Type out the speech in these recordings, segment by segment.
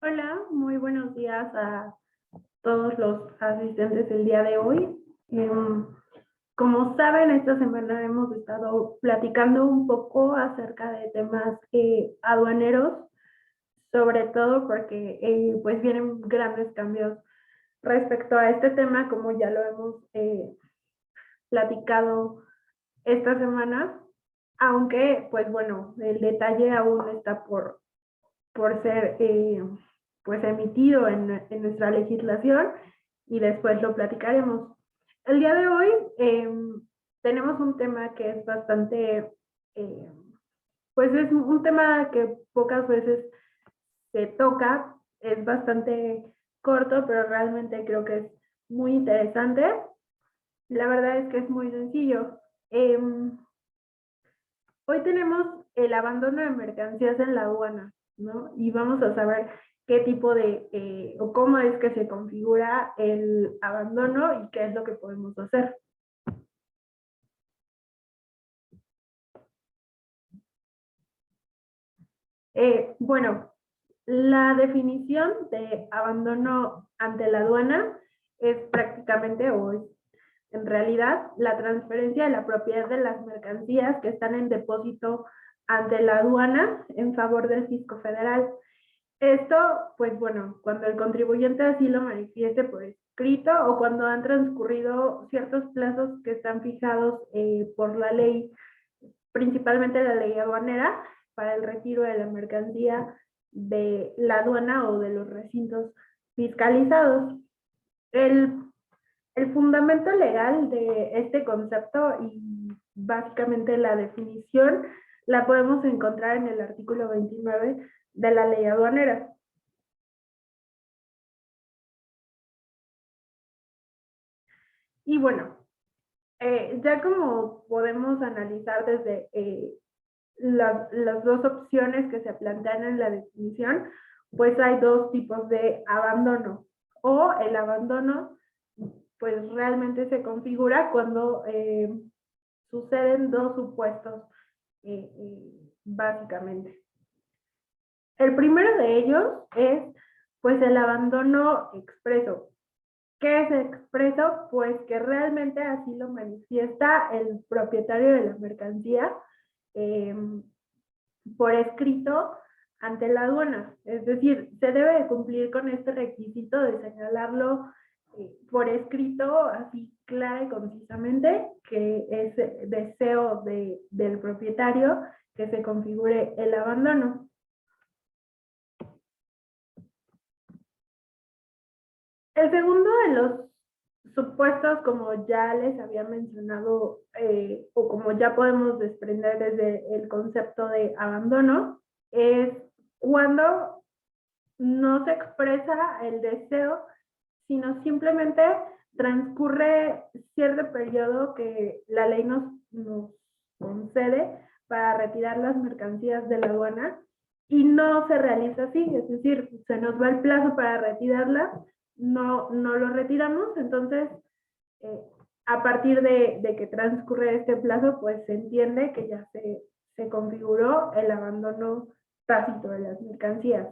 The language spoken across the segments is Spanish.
Hola, muy buenos días a todos los asistentes del día de hoy. Como saben, esta semana hemos estado platicando un poco acerca de temas aduaneros, sobre todo porque pues vienen grandes cambios respecto a este tema, como ya lo hemos platicado esta semana, aunque pues bueno, el detalle aún está por ser pues emitido en nuestra legislación y después lo platicaremos. El día de hoy tenemos un tema que es bastante, eh, pues es un tema que pocas veces se toca, es bastante corto, pero realmente creo que es muy interesante. La verdad es que es muy sencillo. Eh, Hoy tenemos el abandono de mercancías en la aduana, ¿no? Y vamos a saber qué tipo de, o cómo es que se configura el abandono y qué es lo que podemos hacer. Bueno, la definición de abandono ante la aduana es prácticamente, o es en realidad, la transferencia de la propiedad de las mercancías que están en depósito ante la aduana en favor del fisco federal. Esto, pues bueno, cuando el contribuyente así lo manifieste por escrito o cuando han transcurrido ciertos plazos que están fijados por la ley, principalmente la ley aduanera, para el retiro de la mercancía de la aduana o de los recintos fiscalizados. El, el fundamento legal de este concepto y básicamente la definición la podemos encontrar en el artículo 29 de la ley aduanera. Y bueno, ya como podemos analizar desde las dos opciones que se plantean en la definición, pues hay dos tipos de abandono. O el abandono, pues realmente se configura cuando suceden dos supuestos, básicamente. El primero de ellos es pues el abandono expreso. ¿Qué es expreso? Pues que realmente así lo manifiesta el propietario de la mercancía eh, por escrito ante la aduana. Es decir, se debe de cumplir con este requisito de señalarlo por escrito, así clara y concisamente, que es deseo del propietario que se configure el abandono. El segundo de los supuestos, como ya les había mencionado, o como ya podemos desprender desde el concepto de abandono, es cuando no se expresa el deseo, sino simplemente transcurre cierto periodo que la ley nos concede para retirar las mercancías de la aduana y no se realiza así, es decir, se nos va el plazo para retirarlas, no lo retiramos, entonces eh, a partir de que transcurre este plazo, pues se entiende que ya se configuró el abandono tácito de las mercancías.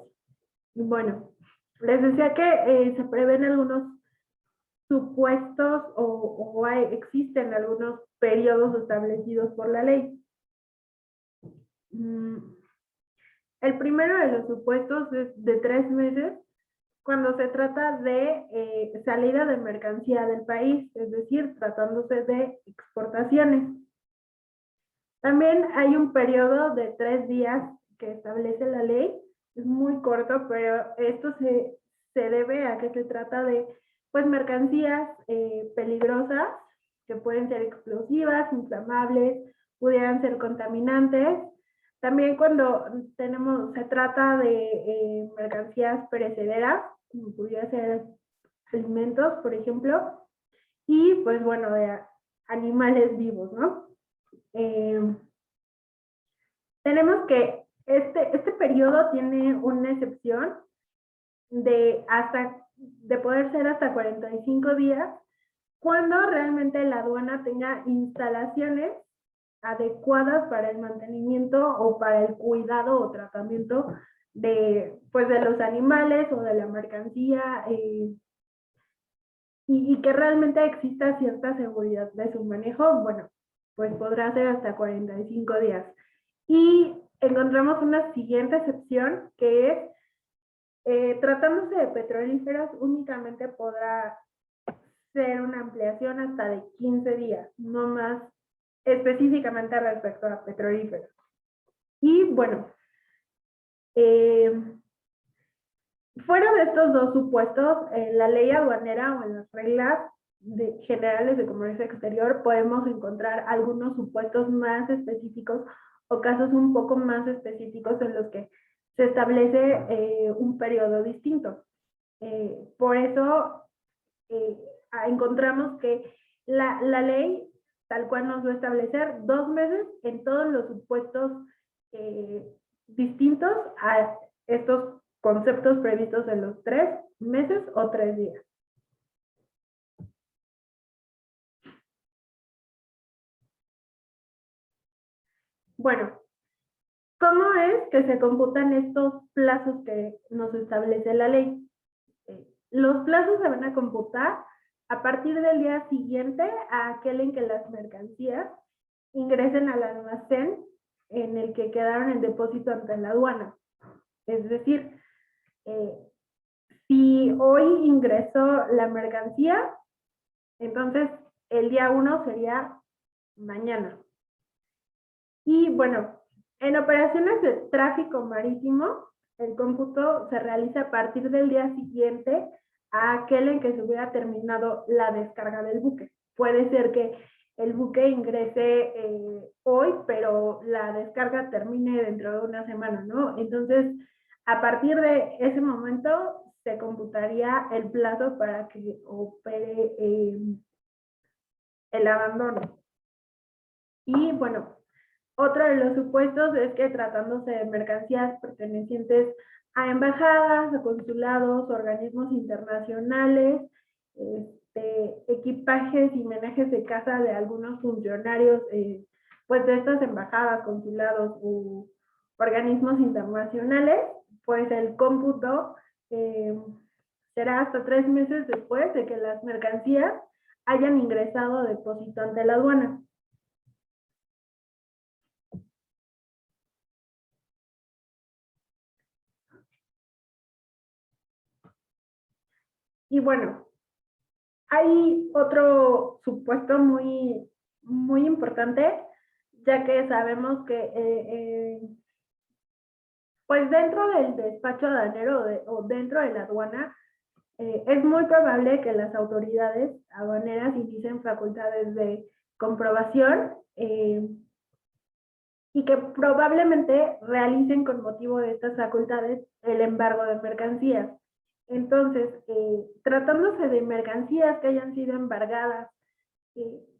Bueno, les decía que se prevén algunos supuestos existen algunos periodos establecidos por la ley. El primero de los supuestos es de 3 meses cuando se trata de salida de mercancía del país, es decir, tratándose de exportaciones. También hay un periodo de 3 días que establece la ley, es muy corto, pero esto se debe a que se trata de pues mercancías peligrosas que pueden ser explosivas, inflamables, pudieran ser contaminantes. También cuando se trata de mercancías perecederas, como pudiera ser alimentos, por ejemplo, y pues bueno, de animales vivos, ¿no? Eh, Tenemos que este periodo tiene una excepción de poder ser hasta 45 días cuando realmente la aduana tenga instalaciones adecuadas para el mantenimiento o para el cuidado o tratamiento pues de los animales o de la mercancía, y que realmente exista cierta seguridad de su manejo, bueno, pues podrá ser hasta 45 días. Y encontramos una siguiente excepción que es, tratándose de petrolíferos, únicamente podrá ser una ampliación hasta de 15 días, no más específicamente respecto a petrolíferos. Y bueno, eh, fuera de estos dos supuestos, en la ley aduanera o en las reglas generales de comercio exterior podemos encontrar algunos supuestos más específicos o casos un poco más específicos en los que se establece un periodo distinto. Por eso eh, encontramos que la ley tal cual nos va a establecer 2 meses en todos los supuestos eh, distintos a estos conceptos previstos en los 3 meses o 3 días. Bueno, ¿cómo es que se computan estos plazos que nos establece la ley? Los plazos se van a computar a partir del día siguiente a aquel en que las mercancías ingresen al almacén en el que quedaron en depósito ante la aduana. Es decir, eh, si hoy ingresó la mercancía, entonces el día 1 sería mañana. Y bueno, en operaciones de tráfico marítimo, el cómputo se realiza a partir del día siguiente a aquel en que se hubiera terminado la descarga del buque. Puede ser que el buque ingrese hoy, pero la descarga termine dentro de una semana, ¿no? Entonces, a partir de ese momento se computaría el plazo para que opere el abandono. Y bueno, otro de los supuestos es que tratándose de mercancías pertenecientes a embajadas, a consulados, organismos internacionales, equipajes y menajes de casa de algunos funcionarios, pues de estas embajadas, consulados u organismos internacionales, pues el cómputo será hasta 3 meses después de que las mercancías hayan ingresado a depósito ante la aduana. Y bueno, hay otro supuesto muy importante, ya que sabemos que pues dentro del despacho aduanero o dentro de la aduana, es muy probable que las autoridades aduaneras inicien facultades de comprobación y que probablemente realicen con motivo de estas facultades el embargo de mercancías. Entonces, tratándose de mercancías que hayan sido embargadas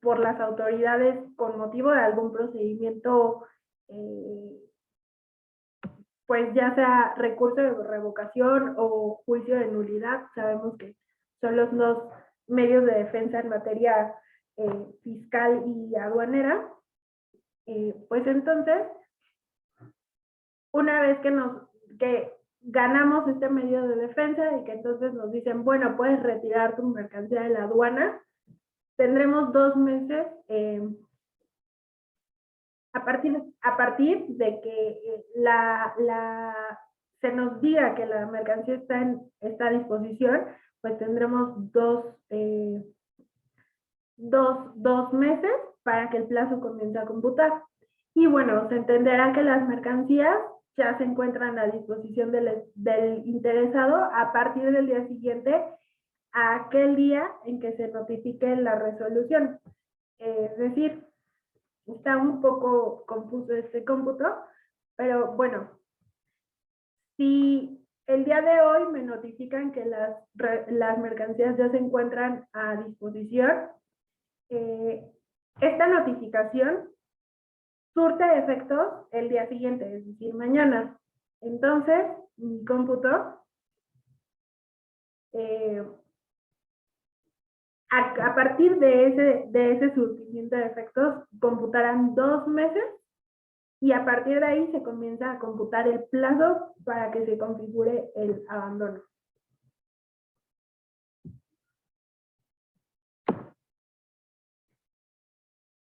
por las autoridades con motivo de algún procedimiento, pues ya sea recurso de revocación o juicio de nulidad, sabemos que son los dos medios de defensa en materia fiscal y aduanera, pues entonces, una vez que ganamos este medio de defensa y que entonces nos dicen, bueno, puedes retirar tu mercancía de la aduana, tendremos 2 meses a partir de que se nos diga que la mercancía está a disposición, pues tendremos dos meses para que el plazo comience a computar. Y bueno, se entenderá que las mercancías ya se encuentran a disposición del interesado a partir del día siguiente a aquel día en que se notifique la resolución. Es decir, está un poco confuso este cómputo, pero bueno, si el día de hoy me notifican que las mercancías ya se encuentran a disposición, esta notificación surte efectos el día siguiente, es decir, mañana. Entonces, mi cómputo, a partir de ese surtimiento de efectos, computarán 2 meses y a partir de ahí se comienza a computar el plazo para que se configure el abandono.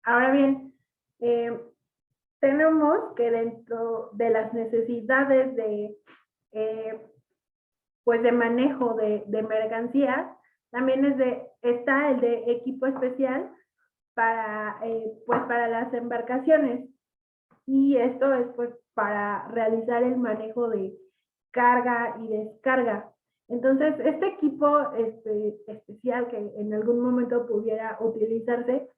Ahora bien, tenemos que dentro de las necesidades de, pues de manejo de mercancías, también está el de equipo especial para, pues para las embarcaciones. Y esto es pues para realizar el manejo de carga y descarga. Entonces, este equipo especial que en algún momento pudiera utilizarse,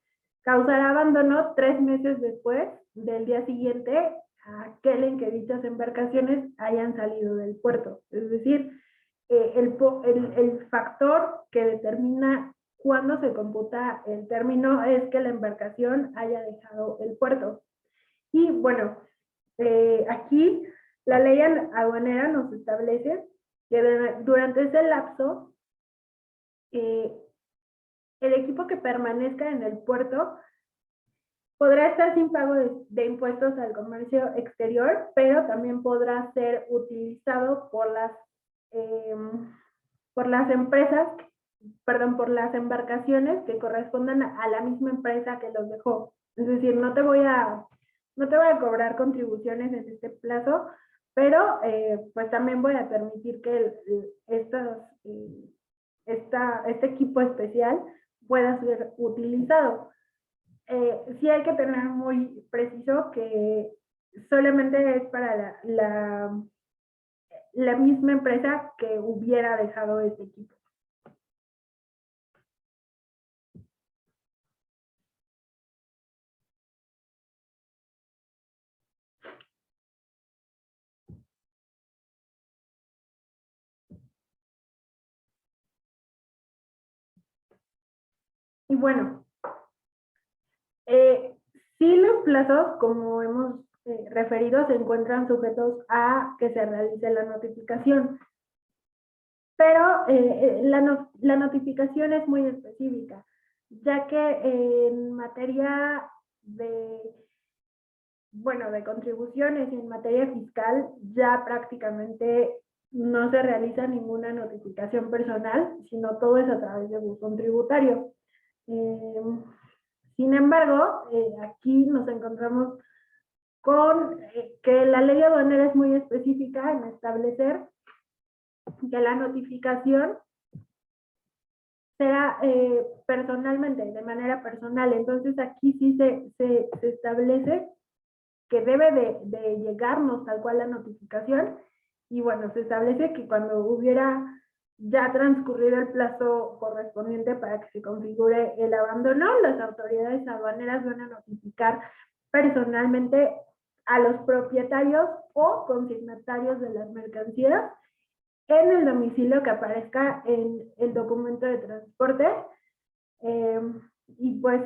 causará abandono 3 meses después del día siguiente a aquel en que dichas embarcaciones hayan salido del puerto. Es decir, el factor que determina cuándo se computa el término es que la embarcación haya dejado el puerto. Y bueno, aquí la ley aduanera nos establece que durante ese lapso, el equipo que permanezca en el puerto podrá estar sin pago de impuestos al comercio exterior, pero también podrá ser utilizado por las empresas, perdón, por las embarcaciones que correspondan a la misma empresa que los dejó. Es decir, no te voy a cobrar contribuciones en este plazo, pero pues también voy a permitir que este equipo especial pueda ser utilizado. Sí hay que tener muy preciso que solamente es para la misma empresa que hubiera dejado este equipo. Y bueno, sí los plazos, como hemos referido, se encuentran sujetos a que se realice la notificación. Pero la notificación es muy específica, ya que en materia de contribuciones y en materia fiscal ya prácticamente no se realiza ninguna notificación personal, sino todo es a través de buzón tributario. Sin embargo, aquí nos encontramos con que la ley aduanera es muy específica en establecer que la notificación sea personalmente, de manera personal. Entonces aquí sí se establece que debe de llegarnos tal cual la notificación y bueno, se establece que cuando hubiera ya transcurrido el plazo correspondiente para que se configure el abandono, las autoridades aduaneras van a notificar personalmente a los propietarios o consignatarios de las mercancías en el domicilio que aparezca en el documento de transporte. Y pues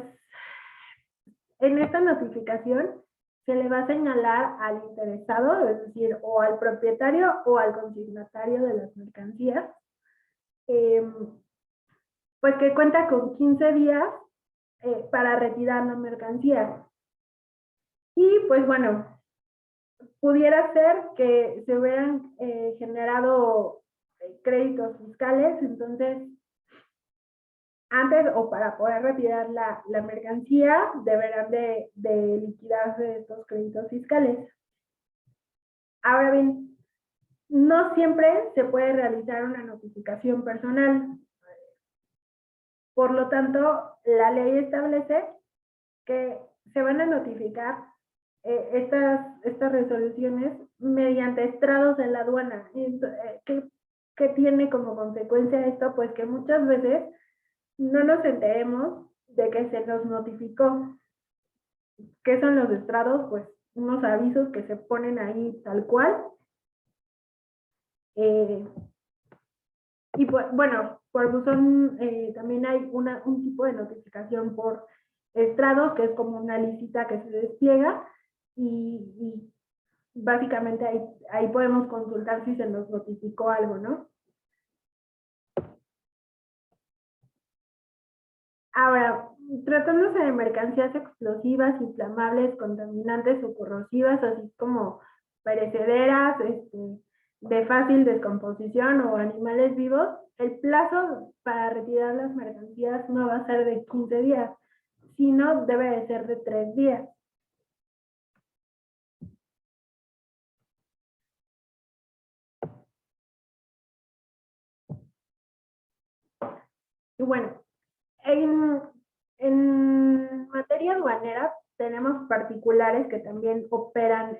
en esta notificación se le va a señalar al interesado, es decir, o al propietario o al consignatario de las mercancías, pues que cuenta con 15 días para retirar la mercancía. Y pues bueno, pudiera ser que se hubieran generado créditos fiscales, entonces antes o para poder retirar la mercancía deberán de liquidarse estos créditos fiscales. Ahora bien, no siempre se puede realizar una notificación personal. Por lo tanto, la ley establece que se van a notificar estas resoluciones mediante estrados de la aduana. ¿Qué tiene como consecuencia esto? Pues que muchas veces no nos enteremos de que se nos notificó. ¿Qué son los estrados? Pues unos avisos que se ponen ahí tal cual. Y pues, bueno, por buzón también hay un tipo de notificación por estrados, que es como una listita que se despliega y básicamente ahí podemos consultar si se nos notificó algo, ¿no? Ahora, tratándose de mercancías explosivas, inflamables, contaminantes o corrosivas, así como perecederas, de fácil descomposición o animales vivos, el plazo para retirar las mercancías no va a ser de 15 días, sino debe de ser de 3 días. Y bueno, en materia aduanera tenemos particulares que también operan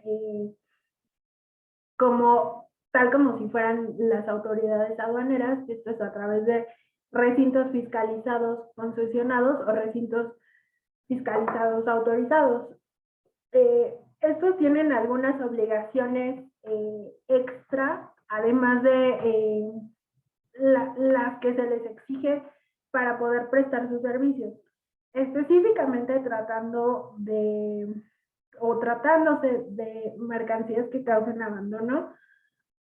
tal como si fueran las autoridades aduaneras, esto es a través de recintos fiscalizados concesionados o recintos fiscalizados autorizados. Estos tienen algunas obligaciones extra, además de las que se les exige para poder prestar sus servicios. Específicamente tratándose de mercancías que causen abandono,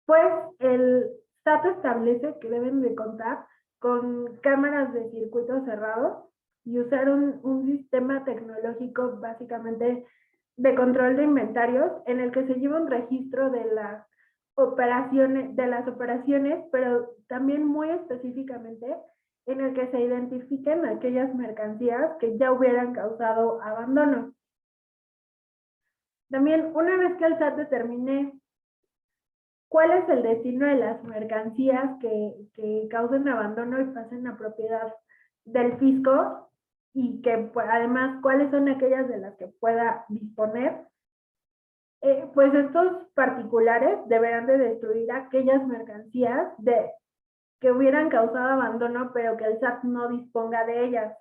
pues el SAT establece que deben de contar con cámaras de circuito cerrado y usar un sistema tecnológico básicamente de control de inventarios en el que se lleva un registro de las operaciones, pero también muy específicamente en el que se identifiquen aquellas mercancías que ya hubieran causado abandono. También, una vez que el SAT determine cuál es el destino de las mercancías que causen abandono y pasen a propiedad del fisco, y que además cuáles son aquellas de las que pueda disponer, pues estos particulares deberán de destruir aquellas mercancías que hubieran causado abandono, pero que el SAT no disponga de ellas.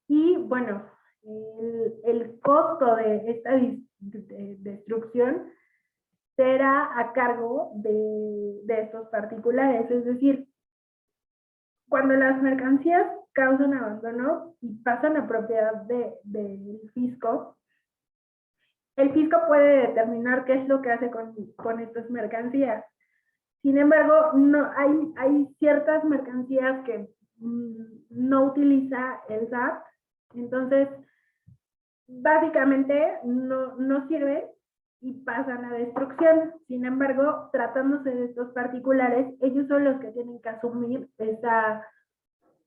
Y bueno, el costo de esta destrucción será a cargo de estos particulares. Es decir, cuando las mercancías causan abandono y pasan a propiedad del fisco, el fisco puede determinar qué es lo que hace con estas mercancías. Sin embargo, no, hay ciertas mercancías que no utiliza el SAT, entonces básicamente no sirven y pasan a destrucción. Sin embargo, tratándose de estos particulares, ellos son los que tienen que asumir esa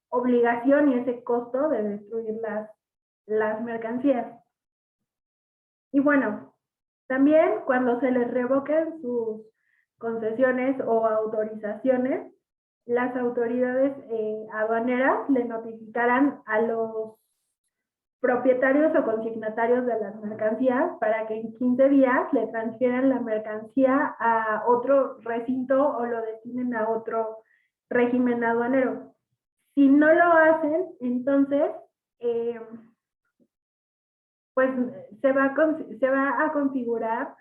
obligación y ese costo de destruir las mercancías. Y bueno, también cuando se les revoquen sus concesiones o autorizaciones, las autoridades aduaneras le notificarán a los propietarios o consignatarios de las mercancías para que en 15 días le transfieran la mercancía a otro recinto o lo destinen a otro régimen aduanero. Si no lo hacen, entonces pues se va a configurar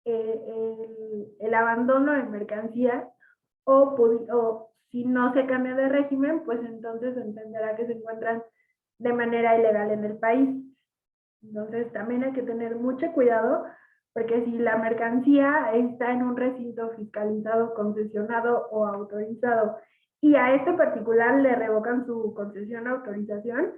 el abandono de mercancías, o si no se cambia de régimen, pues entonces se entenderá que se encuentran de manera ilegal en el país. Entonces también hay que tener mucho cuidado, porque si la mercancía está en un recinto fiscalizado, concesionado o autorizado, y a este particular le revocan su concesión o autorización,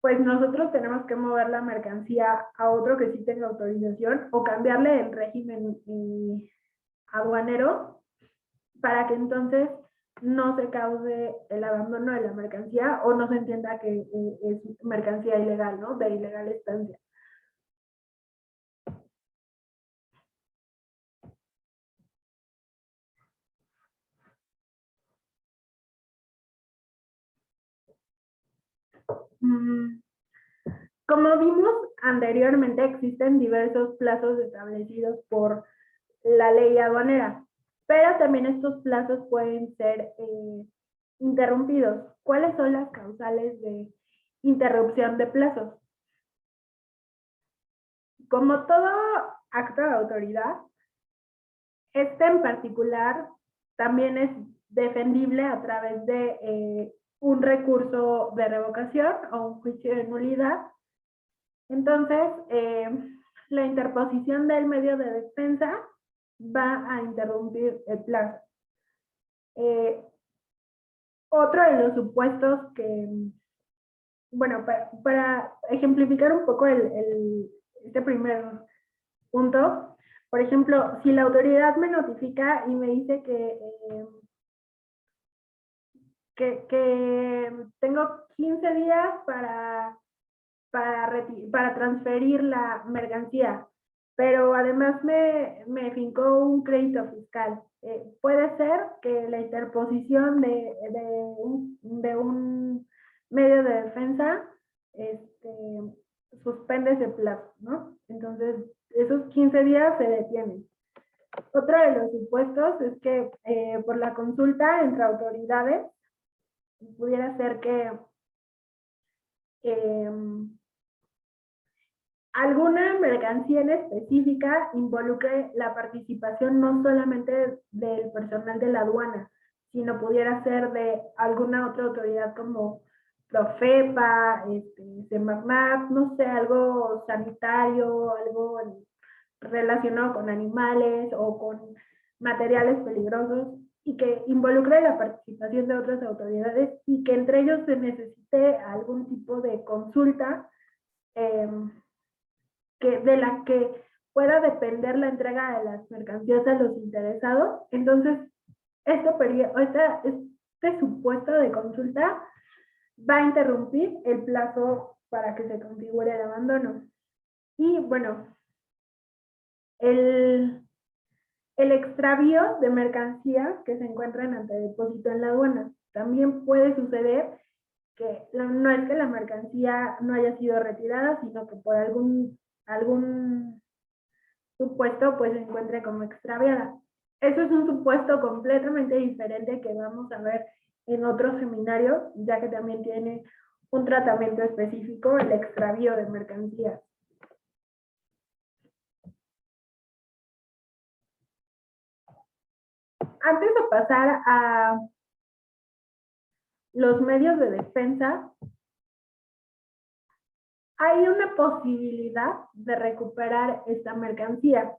pues nosotros tenemos que mover la mercancía a otro que sí tenga autorización o cambiarle el régimen aduanero para que entonces no se cause el abandono de la mercancía o no se entienda que es mercancía ilegal, ¿no? De ilegal estancia. Como vimos anteriormente, existen diversos plazos establecidos por la ley aduanera, pero también estos plazos pueden ser interrumpidos. ¿Cuáles son las causales de interrupción de plazos? Como todo acto de autoridad, este en particular también es defendible a través de un recurso de revocación o un juicio de nulidad. Entonces, la interposición del medio de defensa va a interrumpir el plazo. Otro de los supuestos bueno, para ejemplificar un poco este primer punto, por ejemplo, si la autoridad me notifica y me dice que tengo 15 días para transferir la mercancía, pero además me fincó un crédito fiscal. Puede ser que la interposición de un medio de defensa suspende ese plazo, ¿no? Entonces, esos 15 días se detienen. Otro de los supuestos es que por la consulta entre autoridades pudiera ser que eh, alguna mercancía en específica involucre la participación no solamente del personal de la aduana, sino pudiera ser de alguna otra autoridad como Profepa, Semarnat, no sé, algo sanitario, algo relacionado con animales o con materiales peligrosos y que involucre la participación de otras autoridades y que entre ellos se necesite algún tipo de consulta eh, de la que pueda depender la entrega de las mercancías a los interesados. Entonces, este supuesto de consulta va a interrumpir el plazo para que se configure el abandono. Y bueno, el, el extravío de mercancías que se encuentran ante depósito en la aduana. También puede suceder que no es que la mercancía no haya sido retirada, sino que por algún supuesto pues se encuentre como extraviada. Eso es un supuesto completamente diferente que vamos a ver en otro seminario, ya que también tiene un tratamiento específico, el extravío de mercancías. Antes de pasar a los medios de defensa, hay una posibilidad de recuperar esta mercancía.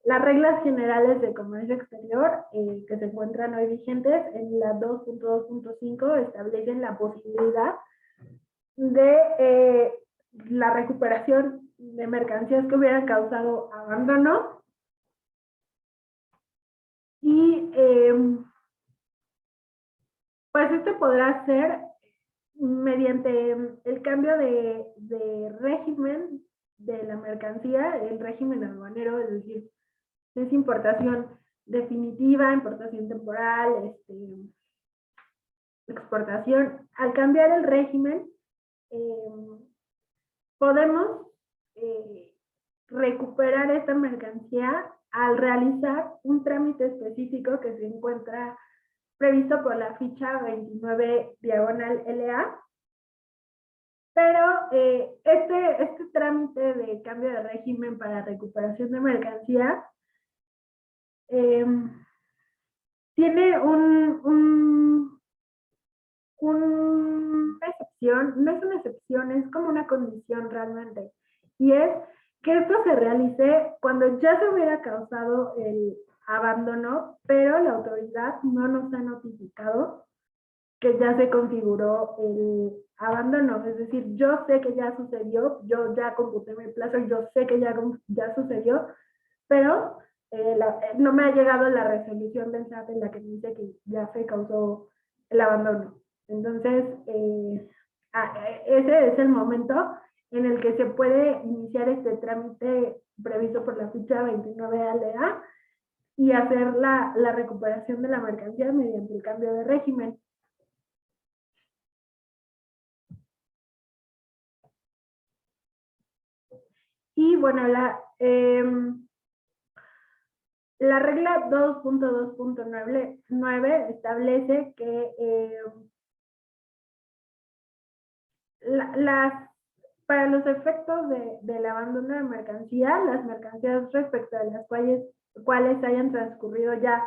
Las reglas generales de comercio exterior que se encuentran hoy vigentes en la 2.2.5 establecen la posibilidad de la recuperación de mercancías que hubieran causado abandono y pues esto podrá ser mediante el cambio de régimen de la mercancía, el régimen aduanero, es decir, es importación definitiva, importación temporal, exportación. Al cambiar el régimen, podemos recuperar esta mercancía al realizar un trámite específico que se encuentra previsto por la ficha 29 diagonal LA. Pero este trámite de cambio de régimen para recuperación de mercancía tiene una excepción, no es una excepción, es como una condición realmente. Y es que esto se realice cuando ya se hubiera causado el abandono, pero la autoridad no nos ha notificado que ya se configuró el abandono. Es decir, yo sé que ya sucedió, yo ya computé mi plazo, yo sé que ya sucedió, pero no me ha llegado la resolución del SAT en la que dice que ya se causó el abandono. Entonces, ese es el momento en el que se puede iniciar este trámite previsto por la ficha 29 ALEA y hacer la recuperación de la mercancía mediante el cambio de régimen. Y bueno, la regla 2.2.9 establece que para los efectos del abandono de mercancía, las mercancías respecto a las cuales hayan transcurrido ya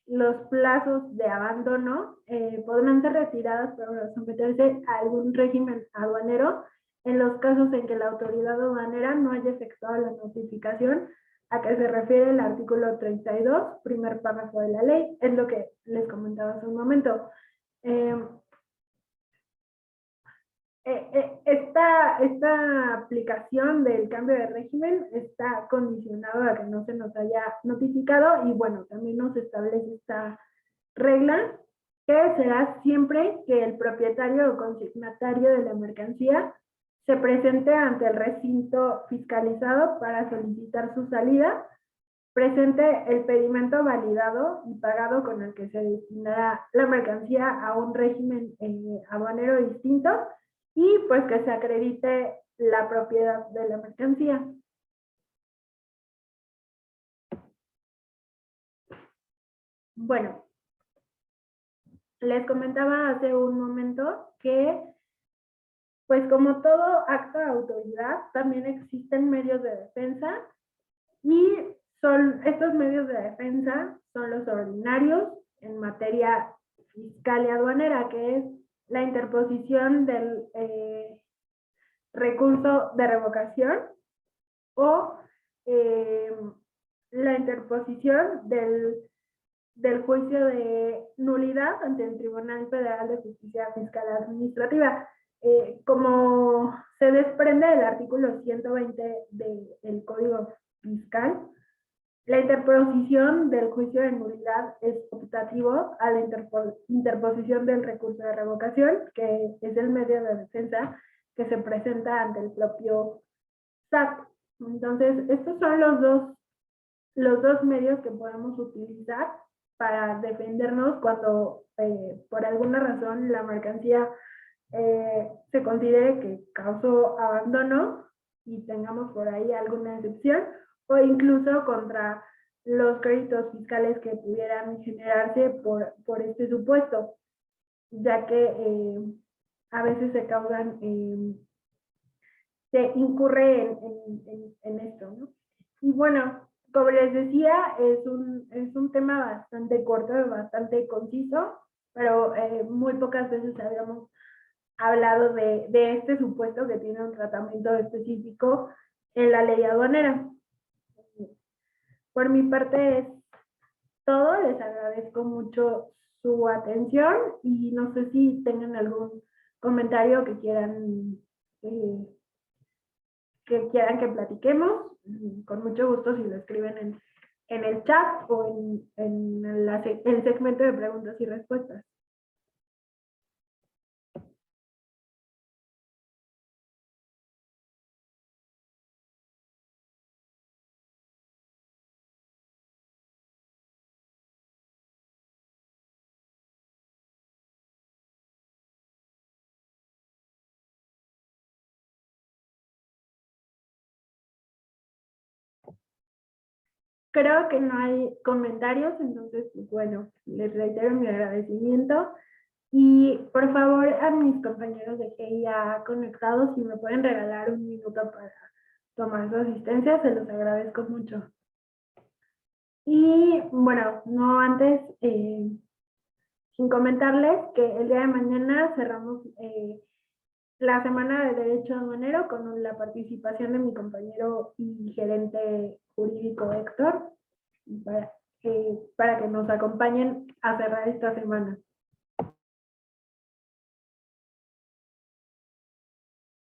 los plazos de abandono podrán ser retiradas para someterse a algún régimen aduanero en los casos en que la autoridad aduanera no haya efectuado la notificación a que se refiere el artículo 32, primer párrafo de la ley. Es lo que les comentaba hace un momento. esta aplicación del cambio de régimen está condicionado a que no se nos haya notificado y bueno, también nos establece esta regla que será siempre que el propietario o consignatario de la mercancía se presente ante el recinto fiscalizado para solicitar su salida, presente el pedimento validado y pagado con el que se destinará la mercancía a un régimen aduanero distinto y pues que se acredite la propiedad de la mercancía. Bueno, les comentaba hace un momento que pues como todo acto de autoridad, también existen medios de defensa y estos medios de defensa son los ordinarios en materia fiscal y aduanera, que es la interposición del recurso de revocación o eh, la interposición del juicio de nulidad ante el Tribunal Federal de Justicia Fiscal Administrativa. Como se desprende del artículo 120 del Código Fiscal, la interposición del juicio de nulidad es optativo a la interposición del recurso de revocación, que es el medio de defensa que se presenta ante el propio SAT. Entonces, estos son los dos medios que podemos utilizar para defendernos cuando por alguna razón la mercancía se considere que causó abandono y tengamos por ahí alguna excepción o incluso contra los créditos fiscales que pudieran generarse por este supuesto, ya que a veces se causan, se incurre en esto, ¿no? Y bueno, como les decía, es un tema bastante corto, bastante conciso, pero muy pocas veces habíamos hablado de este supuesto que tiene un tratamiento específico en la ley aduanera. Por mi parte es todo, les agradezco mucho su atención y no sé si tengan algún comentario eh, que quieran que platiquemos, con mucho gusto si lo escriben en el chat o en el segmento de preguntas y respuestas. Creo que no hay comentarios, entonces, pues, bueno, les reitero mi agradecimiento y por favor a mis compañeros de GIA conectados, si me pueden regalar un minuto para tomar su asistencia, se los agradezco mucho. Y bueno, no antes, sin comentarles que el día de mañana cerramos la Semana de Derecho Aduanero con la participación de mi compañero y gerente jurídico Héctor, para que nos acompañen a cerrar esta semana.